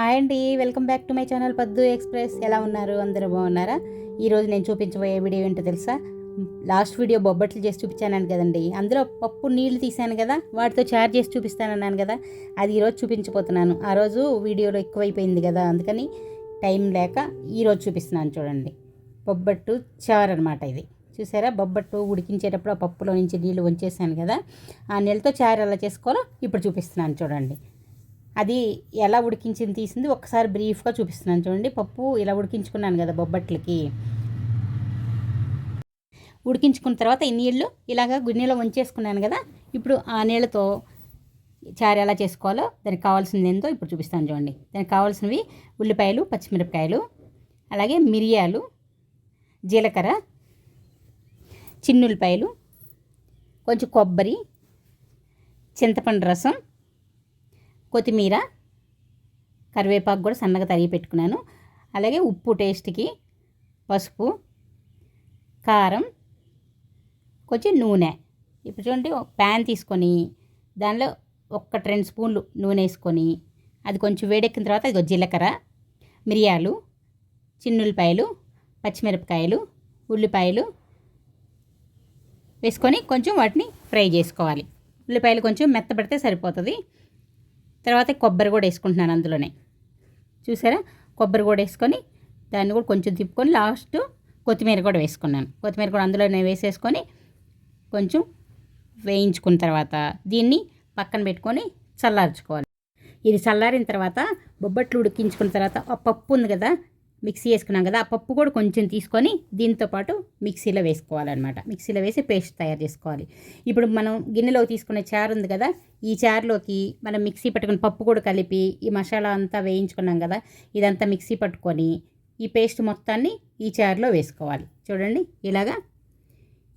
Hi అండి, welcome back to my channel పద్దు express. ఎలా ఉన్నారు? అందరూ బాగున్నారా? ఈరోజు నేను చూపించబోయే వీడియో ఏంటో తెలుసా? లాస్ట్ వీడియో బొబ్బట్లు చేసి చూపించాను కదండి. అందులో పప్పు నీళ్లు తీసాను కదా, వాటితో చారు చేసి చూపిస్తానన్నాను కదా, అది ఈరోజు చూపించబోతున్నాను. ఆ రోజు వీడియోలో ఎక్కువైపోయింది కదా, అందుకని టైం లేక ఈరోజు చూపిస్తున్నాను. చూడండి, బొబ్బట్టు చారు అనమాట ఇది. చూసారా, బొబ్బట్టు ఉడికించేటప్పుడు ఆ పప్పులో నుంచి నీళ్ళు వంచేసాను కదా, ఆ నీళ్ళతో చారు ఎలా చేసుకోవాలో ఇప్పుడు చూపిస్తున్నాను. చూడండి, అది ఎలా ఉడికించింది తీసింది ఒకసారి బ్రీఫ్గా చూపిస్తున్నాను. చూడండి, పప్పు ఇలా ఉడికించుకున్నాను కదా బొబ్బట్లకి. ఉడికించుకున్న తర్వాత ఈ నీళ్ళు ఇలాగ గిన్నెలో వంచేసుకున్నాను కదా, ఇప్పుడు ఆ నీళ్ళతో చారు ఎలా చేసుకోవాలో దానికి కావాల్సింది ఏందో ఇప్పుడు చూపిస్తాను. చూడండి, దానికి కావాల్సినవి ఉల్లిపాయలు, పచ్చిమిరపకాయలు, అలాగే మిరియాలు, జీలకర్ర, చిన్నుల్లిపాయలు, కొంచెం కొబ్బరి, చింతపండు రసం, కొత్తిమీర, కరివేపాకు కూడా సన్నగా తరిగి పెట్టుకున్నాను. అలాగే ఉప్పు టేస్ట్కి, పసుపు, కారం, కొంచెం నూనె. ఇప్పుడు చూడండి, ఒక ప్యాన్ తీసుకొని దానిలో 1-2 స్పూన్లు నూనె వేసుకొని అది కొంచెం వేడెక్కిన తర్వాత అది జీలకర్ర, మిరియాలు, చిన్నుల్లిపాయలు, పచ్చిమిరపకాయలు, ఉల్లిపాయలు వేసుకొని కొంచెం వాటిని ఫ్రై చేసుకోవాలి. ఉల్లిపాయలు కొంచెం మెత్తబడితే సరిపోతుంది. తర్వాత కొబ్బరి కూడా వేసుకుంటున్నాను అందులోనే. చూసారా, కొబ్బరి కూడా వేసుకొని దాన్ని కూడా కొంచెం తిప్పుకొని లాస్ట్ కొత్తిమీర కూడా వేసుకున్నాను. కొత్తిమీర కూడా అందులోనే వేసేసుకొని కొంచెం వేయించుకున్న తర్వాత దీన్ని పక్కన పెట్టుకొని చల్లార్చుకోవాలి. ఇది చల్లారిన తర్వాత బొబ్బట్లు ఉడికించుకున్న తర్వాత ఆ పప్పు ఉంది కదా, మిక్సీ వేసుకున్నాం కదా, ఆ పప్పు కూడా కొంచెం తీసుకొని దీంతో పాటు మిక్సీలో వేసుకోవాలన్నమాట. మిక్సీలో వేసి పేస్ట్ తయారు చేసుకోవాలి. ఇప్పుడు మనం గిన్నెలో తీసుకునే చారు ఉంది కదా, ఈ చారులోకి మనం మిక్సీ పట్టుకుని పప్పు కూడా కలిపి ఈ మసాలా అంతా వేయించుకున్నాం కదా, ఇదంతా మిక్సీ పట్టుకొని ఈ పేస్ట్ మొత్తాన్ని ఈ చారులో వేసుకోవాలి. చూడండి, ఇలాగా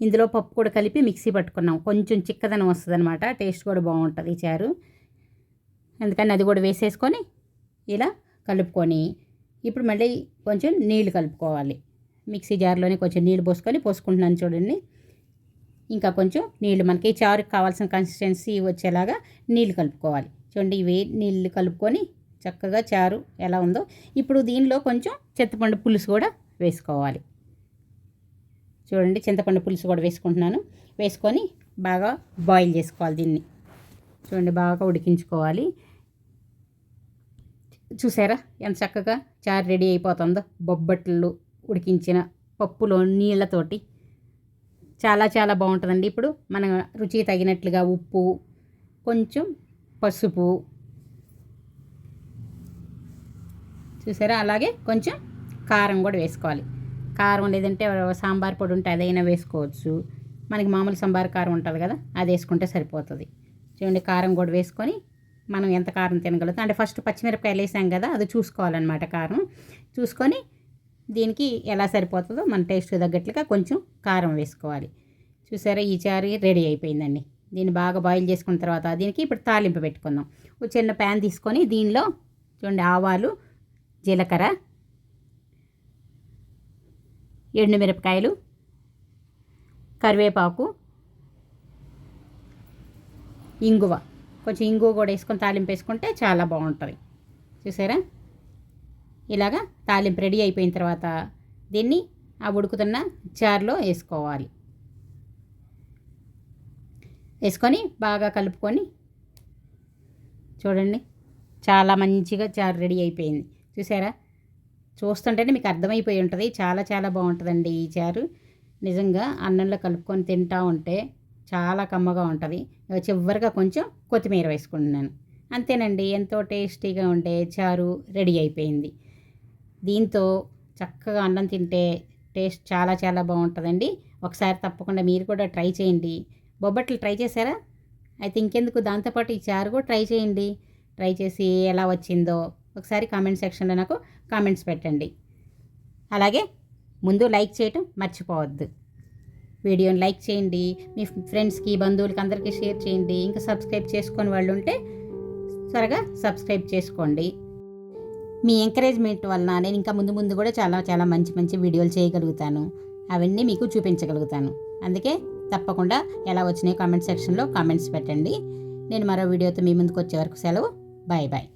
ఇందులో పప్పు కూడా కలిపి మిక్సీ పట్టుకున్నాం. కొంచెం చిక్కదనం వస్తుంది అనమాట, టేస్ట్ కూడా బాగుంటుంది ఈ చారు. అందుకని అది కూడా వేసేసుకొని ఇలా కలుపుకొని ఇప్పుడు మళ్ళీ కొంచెం నీళ్లు కలుపుకోవాలి. మిక్సీ జార్లోనే కొంచెం నీళ్ళు పోసుకుంటున్నాను. చూడండి, ఇంకా కొంచెం నీళ్ళు మనకి చారుకి కావాల్సిన కన్సిస్టెన్సీ వచ్చేలాగా నీళ్ళు కలుపుకోవాలి. చూడండి, ఇవి నీళ్ళు కలుపుకొని చక్కగా చారు ఎలా ఉందో ఇప్పుడు దీనిలో కొంచెం చింతపండు పులుసు కూడా వేసుకోవాలి. చూడండి, చింతపండు పులుసు కూడా వేసుకుంటున్నాను. వేసుకొని బాగా బాయిల్ చేసుకోవాలి దీన్ని. చూడండి, బాగా ఉడికించుకోవాలి. చూసారా ఎంత చక్కగా చారు రెడీ అయిపోతుందో, బొబ్బట్లు ఉడికించిన పప్పులో నీళ్ళతోటి. చాలా చాలా బాగుంటుందండి. ఇప్పుడు మన రుచి తగినట్లుగా ఉప్పు, కొంచెం పసుపు, చూసారా, అలాగే కొంచెం కారం కూడా వేసుకోవాలి. కారం లేదంటే సాంబార్ పొడి ఉంటే అదైనా వేసుకోవచ్చు. మనకి మామూలు సాంబార్ కారం ఉంటుంది కదా, అది వేసుకుంటే సరిపోతుంది. చూడండి, కారం కూడా వేసుకొని మనం ఎంత కారం తినగలుగుతాం అంటే ఫస్ట్ పచ్చిమిరపకాయలు వేసాం కదా, అది చూసుకోవాలన్నమాట. కారం చూసుకొని దీనికి ఎలా సరిపోతుందో మన టేస్ట్ తగ్గట్లుగా కొంచెం కారం వేసుకోవాలి. చూసారా, ఈ చారు రెడీ అయిపోయిందండి. దీన్ని బాగా బాయిల్ చేసుకున్న తర్వాత దీనికి ఇప్పుడు తాలింపు పెట్టుకుందాం. ఒక చిన్న ప్యాన్ తీసుకొని దీనిలో చూడండి ఆవాలు, జీలకర్ర, ఎండుమిరపకాయలు, కరివేపాకు, ఇంగువ, కొంచెం ఇంగువ కూడా వేసుకొని తాలింపు వేసుకుంటే చాలా బాగుంటుంది. చూసారా, ఇలాగా తాలింపు రెడీ అయిపోయిన తర్వాత దీన్ని ఆ ఉడుకుతున్న చారులో వేసుకోవాలి. వేసుకొని బాగా కలుపుకొని చూడండి, చాలా మంచిగా చారు రెడీ అయిపోయింది. చూసారా, చూస్తుంటేనే మీకు అర్థమైపోయి ఉంటుంది. చాలా చాలా బాగుంటుందండి ఈ చారు. నిజంగా అన్నంలో కలుపుకొని తింటూ ఉంటే చాలా కమ్మగా ఉంటుంది. చివరిగా కొంచెం కొత్తిమీర వేసుకుంటున్నాను. అంతేనండి, ఎంతో టేస్టీగా ఉండే చారు రెడీ అయిపోయింది. దీంతో చక్కగా అన్నం తింటే టేస్ట్ చాలా చాలా బాగుంటుందండి. ఒకసారి తప్పకుండా మీరు కూడా ట్రై చేయండి. బొబ్బట్లు ట్రై చేశారా? అయితే ఇంకెందుకు, దాంతోపాటు ఈ చారు కూడా ట్రై చేయండి. ట్రై చేసి ఎలా వచ్చిందో ఒకసారి కామెంట్ సెక్షన్లో నాకు కామెంట్స్ పెట్టండి. అలాగే ముందు లైక్ చేయటం మర్చిపోవద్దు. వీడియోని లైక్ చేయండి, మీ ఫ్రెండ్స్కి, బంధువులకి అందరికీ షేర్ చేయండి. ఇంకా సబ్స్క్రైబ్ చేసుకొని వాళ్ళు ఉంటే త్వరగా సబ్స్క్రైబ్ చేసుకోండి. మీ ఎంకరేజ్మెంట్ వలన నేను ఇంకా ముందు ముందు కూడా చాలా చాలా మంచి మంచి వీడియోలు చేయగలుగుతాను. అవన్నీ మీకు చూపించగలుగుతాను. అందుకే తప్పకుండా ఎలా వచ్చినాయో కామెంట్ సెక్షన్లో కామెంట్స్ పెట్టండి. నేను మరో వీడియోతో మీ ముందుకు వచ్చే వరకు సెలవు. Bye bye.